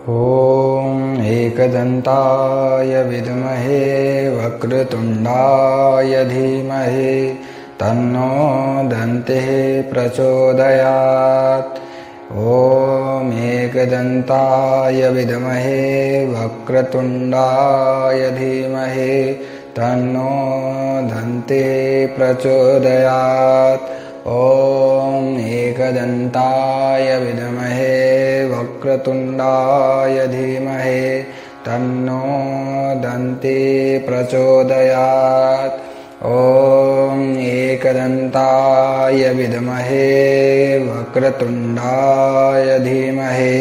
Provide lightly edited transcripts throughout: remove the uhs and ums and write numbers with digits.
ॐ एकदन्ताय विद्महे वक्रतुण्डाय धीमहि तन्नो दन्तिः प्रचोदयात्। ॐ एकदन्ताय विद्महे वक्रतुण्डाय धीमहि तन्नो दन्तिः प्रचोदयात्। ॐ एकदन्ताय विद्महे वक्रतुण्डाय धीमहि तन्नो दन्तिः प्रचोदयात्। ॐ एकदन्ताय विद्महे वक्रतुण्डाय धीमहि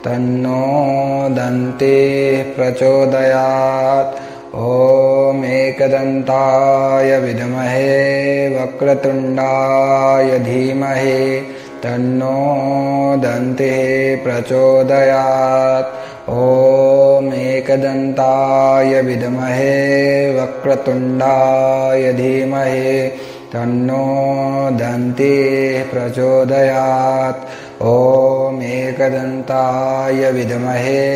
तन्नो दन्तिः प्रचोदयात्। ॐ एकदन्ताय विद्महे वक्रतुण्डाय धीमहि तन्नो दन्तिः प्रचोदयात्। ॐ एकदन्ताय विद्महे वक्रतुण्डाय धीमहि तन्नो दन्तिः प्रचोदयात्। ॐ एकदन्ताय विद्महे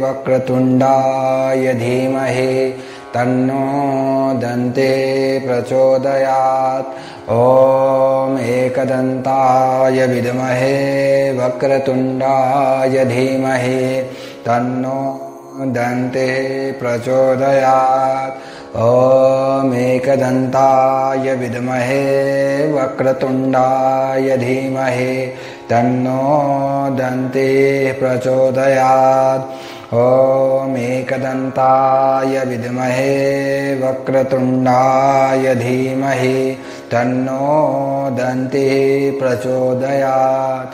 वक्रतुण्डाय धीमहि तन्नो दन्तिः प्रचोदयात्। ॐ एकदन्ताय विद्महे वक्रतुण्डाय धीमहि तन्नो दन्तिः प्रचोदयात्। ॐ एकदन्ताय विद्महे वक्रतुण्डाय धीमहि तन्नो दन्तिः प्रचोदयात्। ॐ एकदन्ताय विद्महे वक्रतुण्डाय धीमहि तन्नो दन्तिः प्रचोदयात्।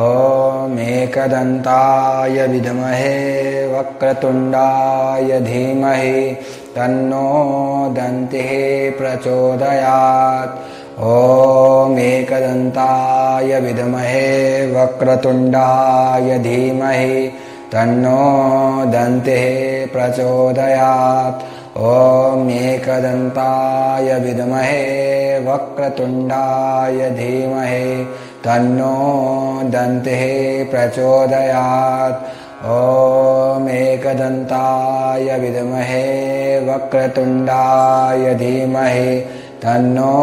ॐ एकदन्ताय विद्महे वक्रतुण्डाय धीमहि तन्नो दन्तिः प्रचोदयात्। ॐ एकदन्ताय विद्महे वक्रतुण्डाय धीमहि तन्नो दन्तिः प्रचोदयात्। ॐ एकदन्ताय विद्महे वक्रतुण्डाय धीमहि तन्नो दन्तिः प्रचोदयात्। ॐ एकदन्ताय विद्महे वक्रतुण्डाय धीमहि तन्नो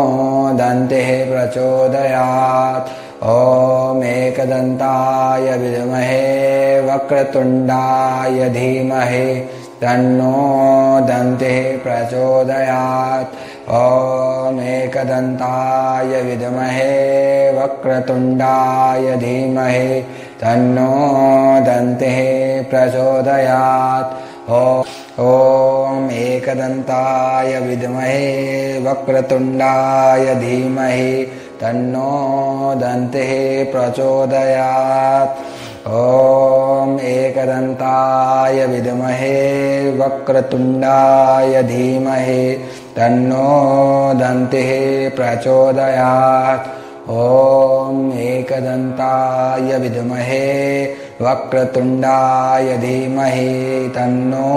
दन्तिः प्रचोदयात्। ॐ एकदन्ताय विद्महे वक्रतुण्डाय धीमहि तन्नो दन्तिः प्रचोदयात्। ॐ एकदन्ताय विद्महे वक्रतुण्डाय धीमहि तन्नो दन्तिः प्रचोदयात्। ॐ एकदन्ताय विद्महे वक्रतुण्डाय धीमहि तन्नो दन्तिः प्रचोदयात्। ॐ एकदन्ताय विद्महे वक्रतुण्डाय धीमहि तन्नो दन्तिः प्रचोदयात्। ॐ एकदन्ताय विद्महे वक्रतुण्डाय धीमहि तन्नो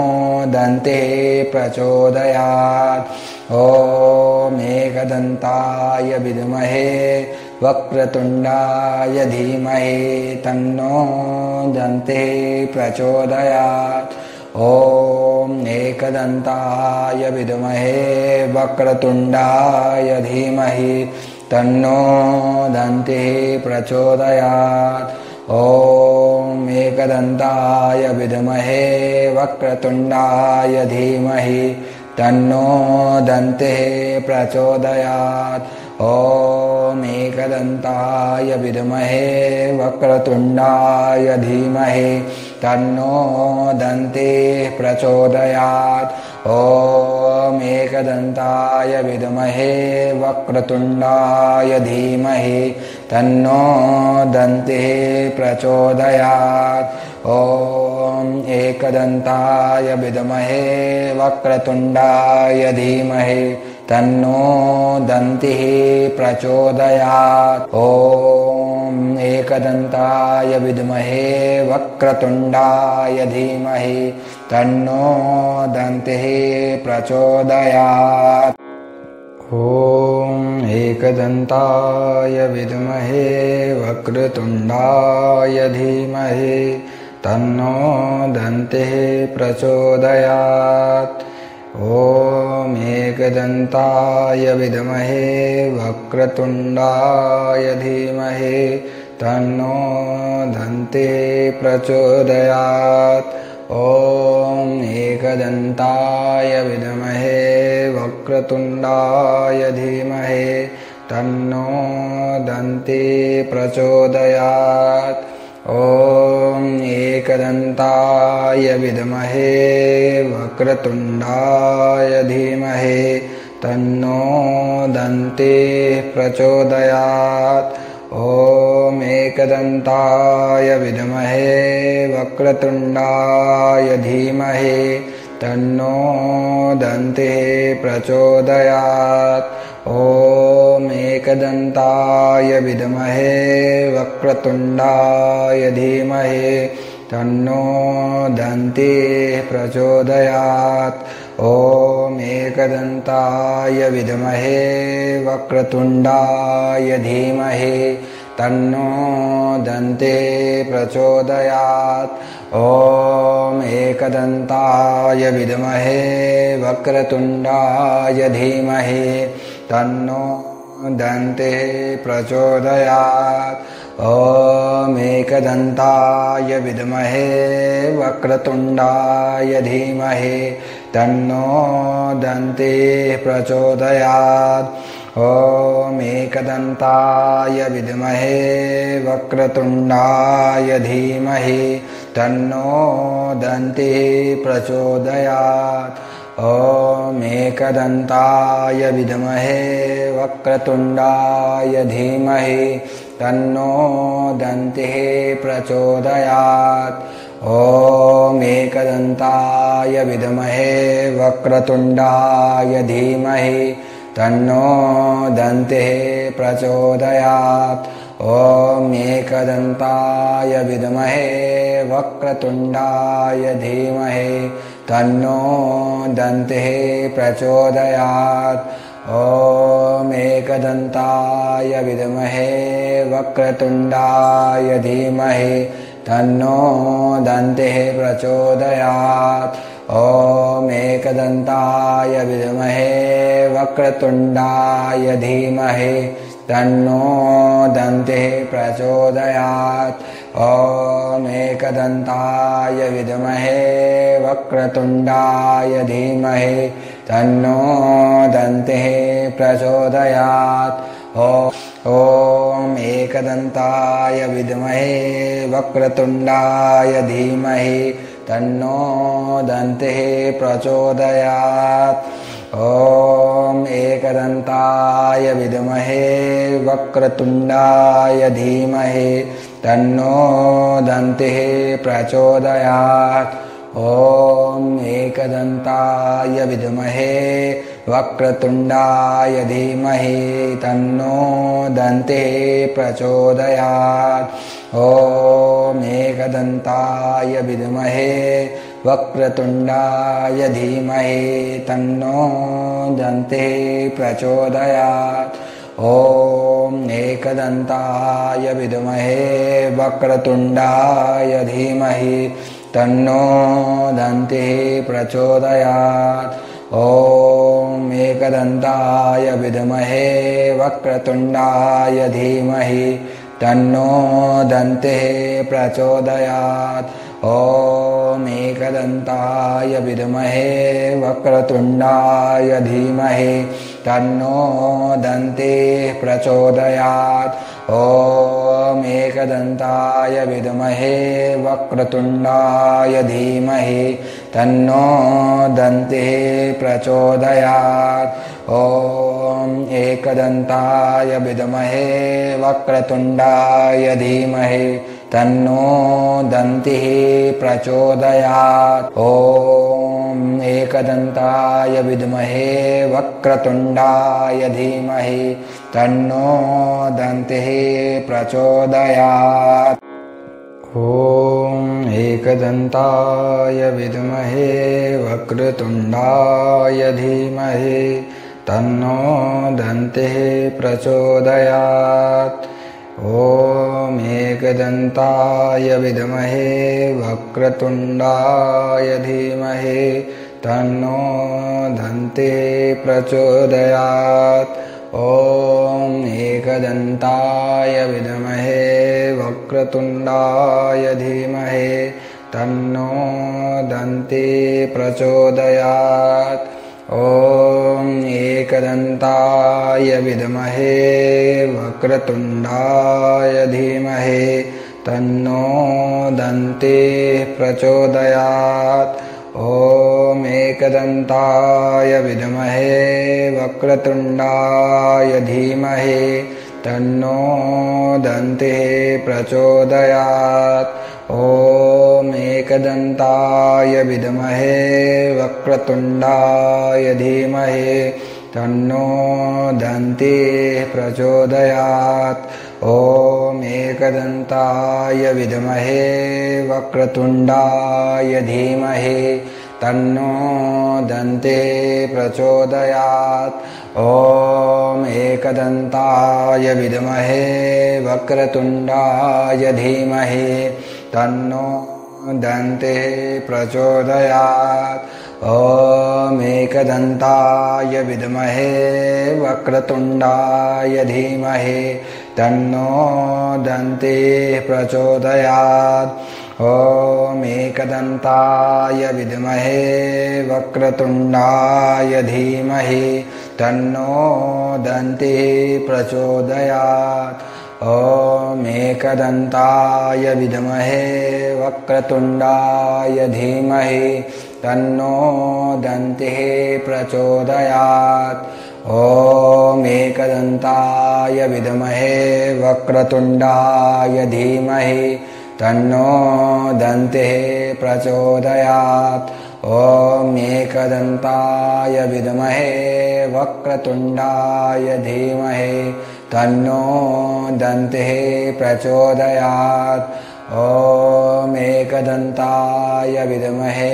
दन्तिः प्रचोदयात्। ॐ एकदन्ताय विद्महे वक्रतुण्डाय धीमहि तन्नो दन्तिः प्रचोदयात्। ॐ एकदन्ताय विद्महे वक्रतुण्डाय धीमहि तन्नो दन्तिः प्रचोदयात्। ॐ एकदन्ताय विद्महे वक्रतुण्डाय धीमहि तन्नो दन्तिः प्रचोदयात्। ॐ एकदन्ताय विद्महे वक्रतुण्डाय धीमहि तन्नो दन्तिः प्रचोदयात्। ॐ एकदन्ताय विद्महे वक्रतुण्डाय धीमहि तन्नो दन्तिः प्रचोदयात्। ॐ एकदन्ताय विद्महे वक्रतुण्डाय धीमहि तन्नो दन्तिः प्रचोदयात्। ॐ एकदन्ताय विद्महे वक्रतुण्डाय धीमहि तन्नो दन्तिः प्रचोदयात्। ॐ एकदन्ताय विद्महे वक्रतुण्डाय धीमहि तन्नो दन्तिः प्रचोदयात्। ॐ एकदन्ताय विद्महे वक्रतुण्डाय धीमहि तन्नो दन्तिः प्रचोदयात्। ॐ एकदन्ताय विद्महे वक्रतुण्डाय धीमहि तन्नो दन्तिः प्रचोदयात्। ॐ एकदन्ताय विद्महे वक्रतुण्डाय धीमहि तन्नो दन्तिः प्रचोदयात्। ॐ एकदन्ताय विद्महे वक्रतुण्डाय धीमहि तन्नो दन्तिः प्रचोदयात्। ॐ एकदन्ताय विद्महे वक्रतुण्डाय धीमहि तन्नो दन्तिः प्रचोदयात्। ॐ एकदन्ताय विद्महे वक्रतुण्डाय धीमहि तन्नो दन्तिः प्रचोदयात्। ॐ एकदन्ताय विद्महे वक्रतुण्डाय धीमहि तन्नो दन्तिः प्रचोदयात्। ॐ एकदन्ताय विद्महे वक्रतुण्डाय धीमहि तन्नो दन्तिः प्रचोदयात्। ॐ एकदन्ताय विद्महे वक्रतुण्डाय धीमहि तन्नो दन्तिः प्रचोदयात्। ॐ एकदन्ताय विद्महे वक्रतुण्डाय धीमहि तन्नो दन्तिः प्रचोदयात्। ॐ एकदन्ताय विद्महे वक्रतुण्डाय धीमहि तन्नो दन्तिः प्रचोदयात्। ॐ एकदन्ताय विद्महे वक्रतुण्डाय धीमहि तन्नो दन्तिः प्रचोदयात्। ॐ एकदन्ताय विद्महे वक्रतुण्डाय धीमहि तन्नो दन्तिः प्रचोदयात्। ॐ एकदन्ताय विद्महे वक्रतुण्डाय धीमहि तन्नो दन्तिः प्रचोदयात्। ॐ एकदन्ताय विद्महे वक्रतुण्डाय धीमहि तन्नो दन्तिः प्रचोदयात्। ॐ एकदन्ताय विद्महे वक्रतुण्डाय धीमहि तन्नो दन्तिः प्रचोदयात्। ॐ एकदन्ताय विद्महे वक्रतुण्डाय धीमहि तन्नो दन्तिः प्रचोदयात्। ॐ एकदन्ताय विद्महे वक्रतुण्डाय धीमहि तन्नो दन्तिः प्रचोदयात्। ॐ एकदन्ताय विद्महे वक्रतुण्डाय धीमहि तन्नो दन्तिः प्रचोदयात्। ॐ एकदन्ताय विद्महे वक्रतुण्डाय धीमहि तन्नो दन्तिः प्रचोदयात्। ॐ एकदन्ताय विद्महे वक्रतुण्डाय धीमहि तन्नो दन्तिः प्रचोदयात्। ॐ एकदन्ताय विद्महे वक्रतुण्डाय धीमहि तन्नो दन्तिः प्रचोदयात्। ॐ एकदन्ताय विद्महे वक्रतुण्डाय धीमहि तन्नो दन्तिः प्रचोदयात्। ॐ एकदन्ताय विद्महे वक्रतुण्डाय धीमहि तन्नो दन्तिः प्रचोदयात्। ॐ एकदन्ताय विद्महे वक्रतुण्डाय धीमहि तन्नो दन्तिः प्रचोदयात्। ॐ एकदन्ताय विद्महे वक्रतुण्डाय धीमहि तन्नो दन्तिः प्रचोदयात्। ॐ एकदन्ताय विद्महे वक्रतुण्डाय धीमहि तन्नो दन्ते प्रचोदयात्। ॐ एकदन्ताय विद्महे वक्रतुण्डाय धीमहि तन्नो दन्ते प्रचोदयात्। ॐ एकदन्ताय विद्महे वक्रतुण्डाय धीमहि तन्नो दन्ते प्रचोदयात्। ॐ एकदन्ताय विद्महे वक्रतुण्डाय धीमहि तन्नो दन्ते प्रचोदयात्। ॐ एकदन्ताय विद्महे वक्रतुण्डाय धीमहि तन्नो दन्ते प्रचोदयात्। ॐ एकदन्ताय विद्महे वक्रतुण्डाय धीमहि तन्नो दन्ते प्रचोदयात्। ॐ एकदन्ताय विद्महे वक्रतुण्डाय धीमहि तन्नो दन्ते प्रचोदयात्। ॐ एकदन्ताय विद्महे वक्रतुण्डाय धीमहि तन्नो दन्ते प्रचोदयात्। ॐ एकदन्ताय विद्महे वक्रतुण्डाय धीमहि तन्नो दन्ते प्रचोदयात्। ॐ एकदन्ताय विद्महे वक्रतुण्डाय धीमहि तन्नो दन्ते प्रचोदयात्। ॐ एकदन्ताय विद्महे वक्रतुण्डाय धीमहि तन्नो दन्ते प्रचोदयात्। ॐ एकदन्ताय विद्महे वक्रतुण्डाय धीमहि तन्नो दन्ते प्रचोदयात्। ॐ एकदन्ताय विद्महे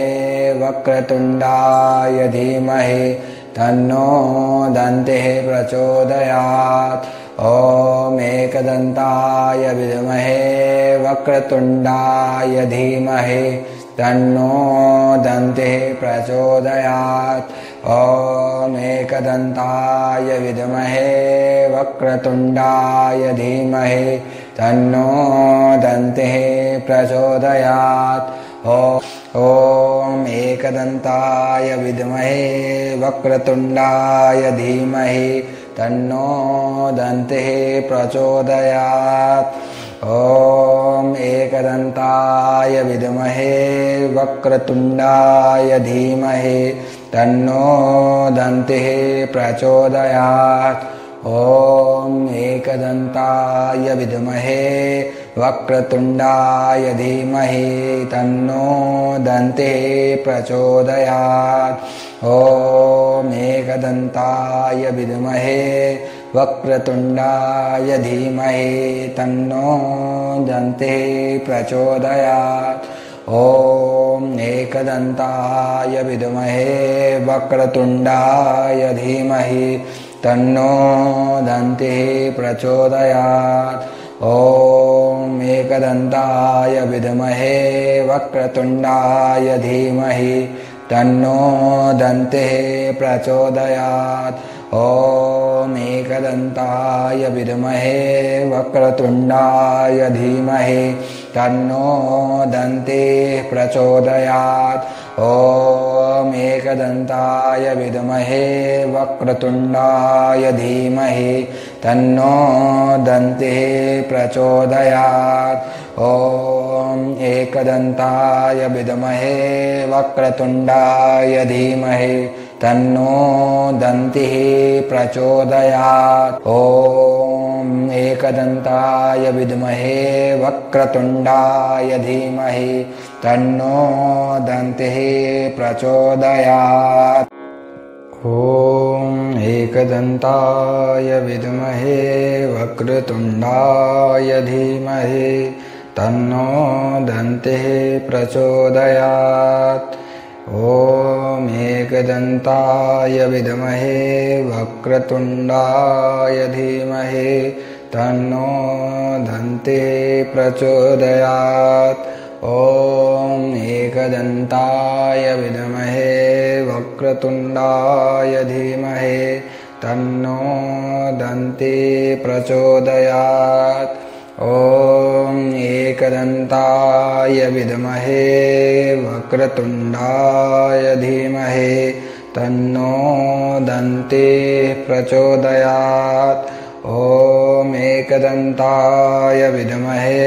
वक्रतुण्डाय धीमहि तन्नो दन्ते प्रचोदयात्। ॐ एकदन्ताय विद्महे वक्रतुण्डाय धीमहि तन्नो दन्ते प्रचोदयात्। ॐ एकदन्ताय विद्महे वक्रतुण्डाय धीमहि तन्नो दन्ते प्रचोदयात्। ॐ एकदन्ताय विद्महे वक्रतुण्डाय धीमहि तन्नो दन्ते प्रचोदयात्। ॐ एकदन्ताय विद्महे वक्रतुण्डाय धीमहि तन्नो दन्ते प्रचोदयात्। ॐ एकदन्ताय विद्महे वक्रतुण्डाय धीमहि तन्नो दन्ते प्रचोदयात्। ॐ एकदन्ताय विद्महे वक्रतुण्डाय धीमहि तन्नो दन्ते प्रचोदयात्। ॐ एकदन्ताय विद्महे वक्रतुण्डाय धीमहि तन्नो दन्ते प्रचोदयात्। ॐ एकदन्ताय विद्महे वक्रतुण्डाय धीमहि तन्नो दन्ते प्रचोदयात्। ॐ एकदन्ताय विद्महे वक्रतुण्डाय धीमहि तन्नो दन्ते प्रचोदयात्। ॐ एकदन्ताय विद्महे वक्रतुण्डाय धीमहि तन्नो दन्ते प्रचोदयात्। ॐ एकदन्ताय विद्महे वक्रतुण्डाय धीमहि तन्नो दन्तिः प्रचोदयात्। ॐ एकदन्ताय विद्महे वक्रतुण्डाय धीमहि तन्नो दन्तिः प्रचोदयात्। ॐ एकदन्ताय विद्महे वक्रतुण्डाय धीमहि तन्नो दन्तिः प्रचोदयात्। ॐ एकदन्ताय विद्महे वक्रतुण्डाय धीमहि तन्नो दन्ते प्रचोदयात्। ॐ एकदन्ताय विद्महे वक्रतुण्डाय धीमहि तन्नो दन्ते प्रचोदयात्। ॐ एकदन्ताय विद्महे वक्रतुण्डाय धीमहि तन्नो दन्ते प्रचोदयात्। ॐ एकदन्ताय विद्महे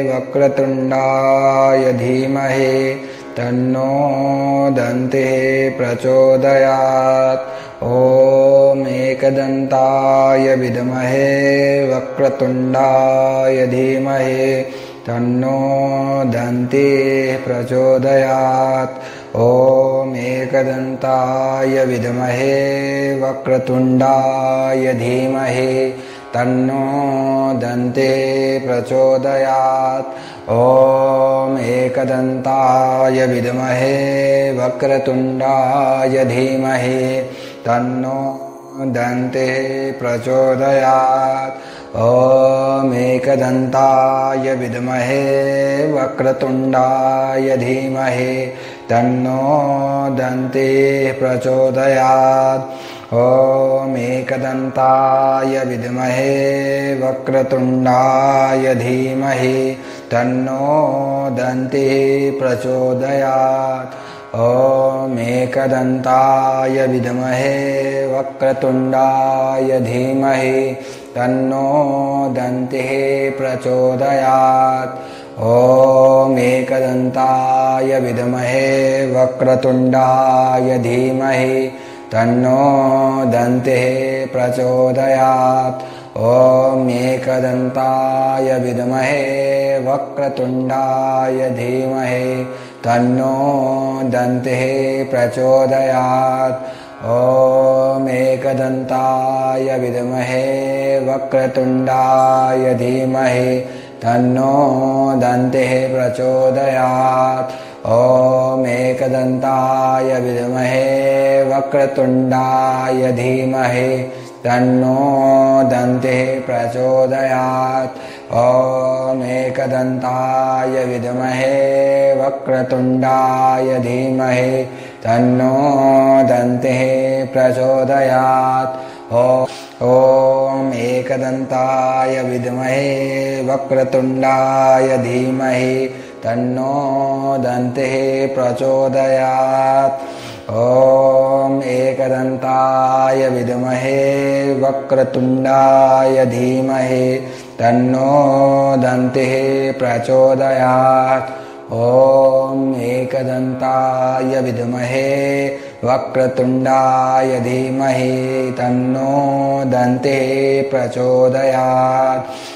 वक्रतुण्डाय धीमहि तन्नो दन्ते प्रचोदयात्। ॐ एकदन्ताय विद्महे वक्रतुण्डाय धीमहि तन्नो दन्ते प्रचोदयात्। ॐ एकदन्ताय विद्महे वक्रतुण्डाय धीमहि तन्नो दन्ते प्रचोदयात्। ॐ एकदन्ताय विद्महे वक्रतुण्डाय धीमहि तन्नो दन्ते प्रचोदयात्। ॐ एकदन्ताय विद्महे वक्रतुण्डाय धीमहि तन्नो दन्ते प्रचोदयात्। ॐ एकदन्ताय विद्महे वक्रतुण्डाय धीमहि तन्नो दन्ते प्रचोदयात्। ॐ एकदन्ताय विद्महे वक्रतुण्डाय धीमहि तन्नो दन्ते प्रचोदयात्। ॐ एकदन्ताय विद्महे वक्रतुण्डाय धीमहि तन्नो दन्ते प्रचोदयात्। ॐ एकदन्ताय विद्महे वक्रतुण्डाय धीमहि तन्नो दन्ते प्रचोदयात्। ॐ एकदन्ताय विद्महे वक्रतुण्डाय धीमहि तन्नो दन्ते प्रचोदयात्। ॐ एकदन्ताय विद्महे वक्रतुण्डाय धीमहि तन्नो दन्ते प्रचोदयात्। ॐ एकदन्ताय विद्महे वक्रतुण्डाय धीमहि तन्नो दन्ते प्रचोदयात्। ॐ एकदन्ताय विद्महे वक्रतुण्डाय धीमहि तन्नो दन्ते प्रचोदयात्। ॐ एकदन्ताय विद्महे वक्रतुण्डाय धीमहि तन्नो दन्ते प्रचोदयात्। ॐ एकदन्ताय विद्महे वक्रतुण्डाय धीमहि तन्नो दन्ते प्रचोदयात्।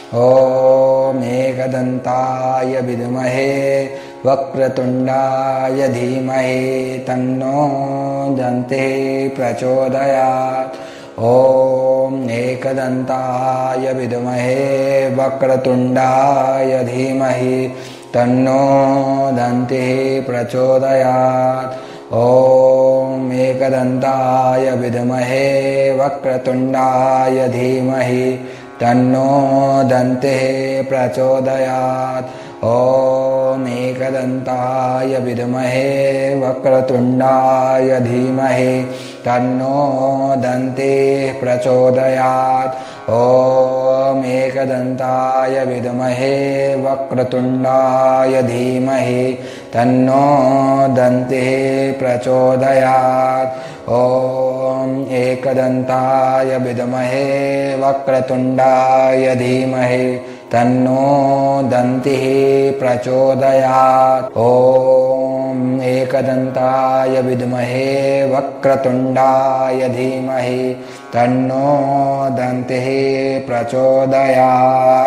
ॐ एकदन्ताय विद्महे वक्रतुण्डाय धीमहि तन्नो दन्ते प्रचोदयात्। ॐ एकदन्ताय विद्महे वक्रतुण्डाय धीमहि तन्नो दन्ते प्रचोदयात्। ॐ एकदन्ताय विद्महे वक्रतुण्डाय धीमहि तन्नो दन्ते प्रचोदयात्। ॐ एकदन्ताय विद्महे वक्रतुण्डाय धीमहि तन्नो दन्ते प्रचोदयात्। ॐ एकदन्ताय विद्महे वक्रतुण्डाय धीमहि तन्नो दन्ते प्रचोदयात्। ॐ एकदन्ताय विद्महे वक्रतुण्डाय धीमहि तन्नो दन्ते प्रचोदयात्। ॐ एकदन्ताय विद्महे वक्रतुण्डाय धीमहि तन्नो दन्ते प्रचोदयात्।